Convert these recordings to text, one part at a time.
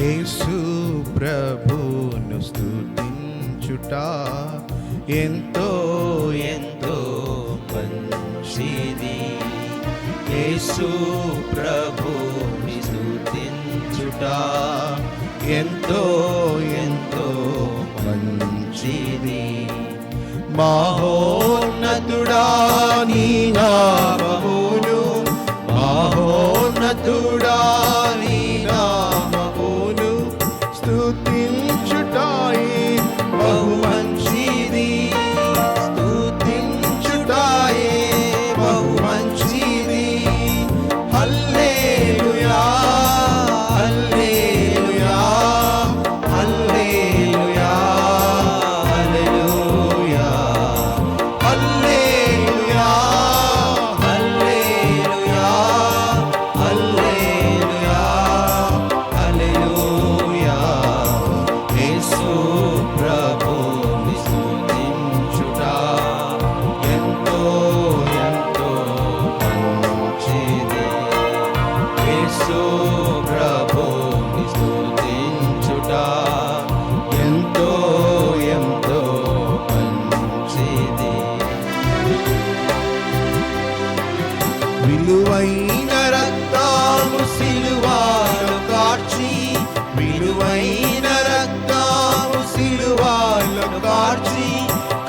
యేసు ప్రభును స్తుతించుట ఎంతో ఎంతో మంచిది. యేసు ప్రభుని స్తుతించుట ఎంతో ఎంతో మంచిది. మహోన్నతుడా నీ నామమును, మహోన్నతుడా నీ నామమును స్తుతించుటాయి బహు మంచిది. స్తుతించుటాయి బహు మంచిది. హల్లెలూయా హల్లెలూయా హల్లెలూయా హల్లెలూయా హల్లెలూయా హల్లెలూయా హల్లెలూయా హల్లెలూయా. యేసు ప్రభుని స్తుతించుట ఎంతో ఎంతో మంచిది. యేసు ప్రభుని స్తుతించుట ఎంతో ఎంతో మంచిది. విలువైన రక్తము సిలువలో కార్చి, విలువైన రక్తము సిలువలో కార్చి,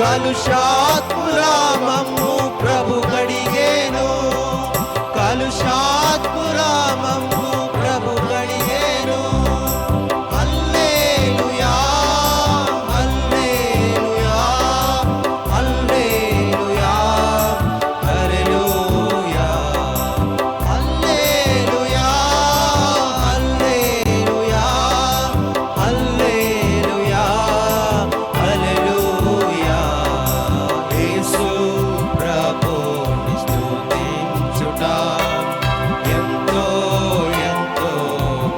కలుషాత్మురామము ప్రభు కడిగేను, కలుషాత్మురామము ప్రభు కడిగేను. హల్లెలూయా హల్లెలూయా హల్లెలూయా హల్లెలూయా హల్లెలూయా హల్లెలూయా హల్లెలూయా హల్లెలూయా. యేసు ప్రభుని స్తుతించుట ఎంతో ఎంతో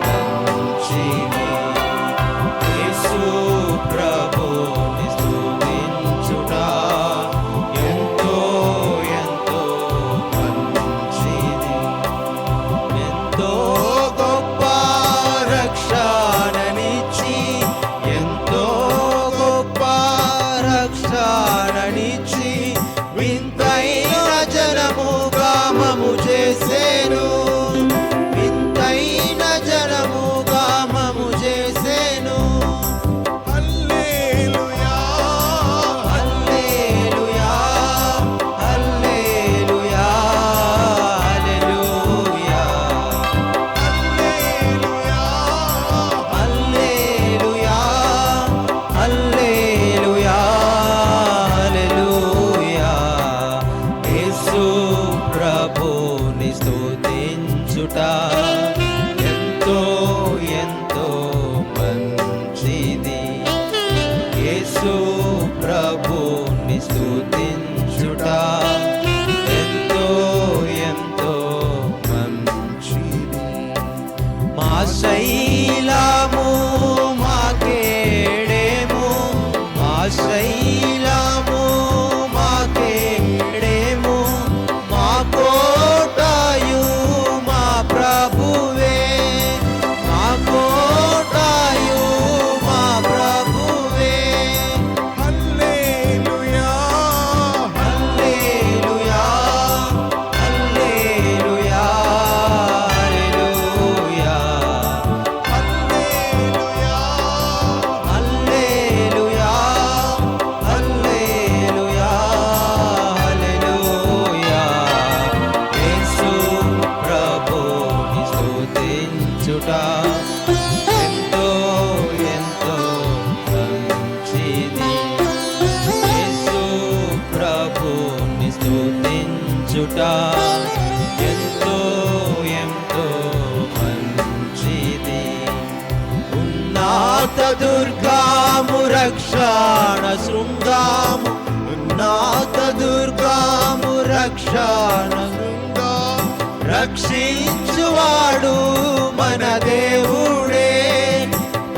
మంచిది. యేసు ప్రభుని స్తుతించుట ఎంతో ఎంతో మంచిది. ఎంతో గొప్ప రక్షణనిచ్చి, ఎంతో గొప్ప రక్షణనిచ్చి, వింతైన జనముగా మము చేసేను, వింతైన జనముగా మము చేసేను. హల్లెలూయా హల్లెలూయా హల్లెలూయా హల్లెలూయా హల్లెలూయా హల్లెలూయా హల్లెలూయా. యేసు ప్రభుని స్తుతించుట ఎంతో ఎంతో మంచిది. యేసు ప్రభుని స్తుతించుట ఎంతో ఎంతో మంచిది. మా శైలము మా కేడెము, మా శైలము మా కేడెము, మా కోటయు మా ప్రభువే, మా కోటయు మా ప్రభువే. హల్లెలూయా హల్లెలూయా హల్లెలూయా హల్లెలూయా హల్లెలూయా హల్లెలూయా హల్లెలూయా హల్లెలూయా. యేసు ప్రభుని స్తుతించుట ఎంతో ఎంతో మంచిది. యేసు ప్రభుని స్తుతించుట ఎంతో ఎంతో మంచిది. ఉన్నత దుర్గాము రక్షణ శృంగాము, ఉన్నత దుర్గాము రక్షణ శృంగాము, రక్షించువాడు మన దేవుడే,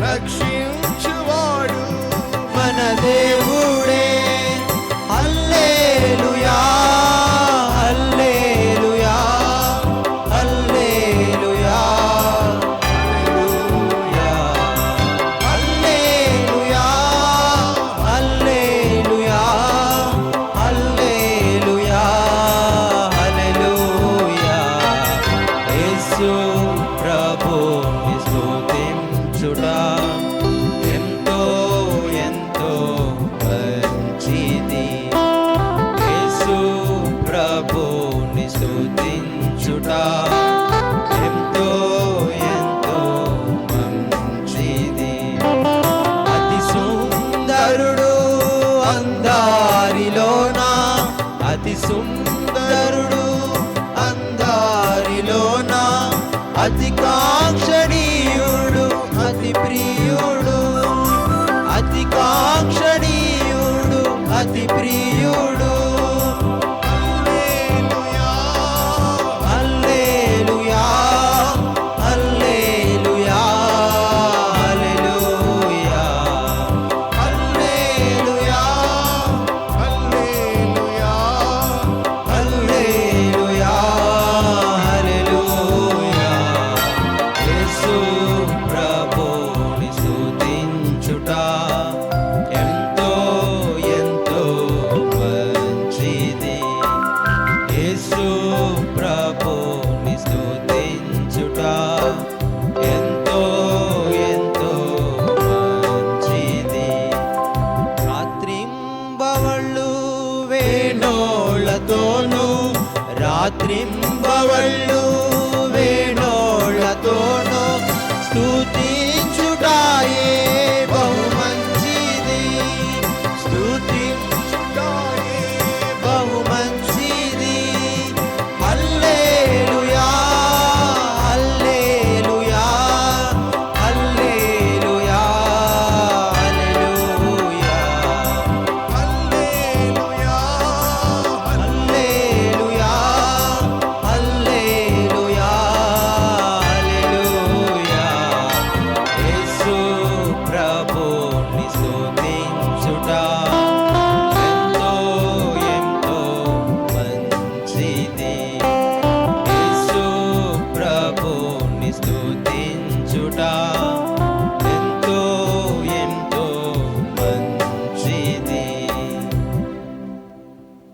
రక్షించువాడు మన దేవుడే. హల్లెలూయా హల్లెలూయా హల్లెలూయా హల్లెలూయా ప్రభుని స్తుతించుట ఎంతో ఎంతో మంచిది. అతి సుందరుడు అందారిలోన, అతి సుందరుడు అందారిలోన, అతి కాంక్షణీయుడు అతి ప్రియుడు, అతి కాంక్షణీయుడు అతి ప్రియుడు. హల్లెలూయా, హల్లెలూయా, హల్లెలూయా, హల్లెలూయా, హల్లెలూయా, హల్లెలూయా, హల్లెలూయా. యేసు ప్రభుని స్తుతించుట ఎంతో ఎంతో మంచిది. యేసు ప్రభుని స్తుతించుట ఎంతో ఎంతో మంచిది. రాత్రింబవళ్ళు వేణోళ్ళతోనూ, రాత్రింబవళ్ళు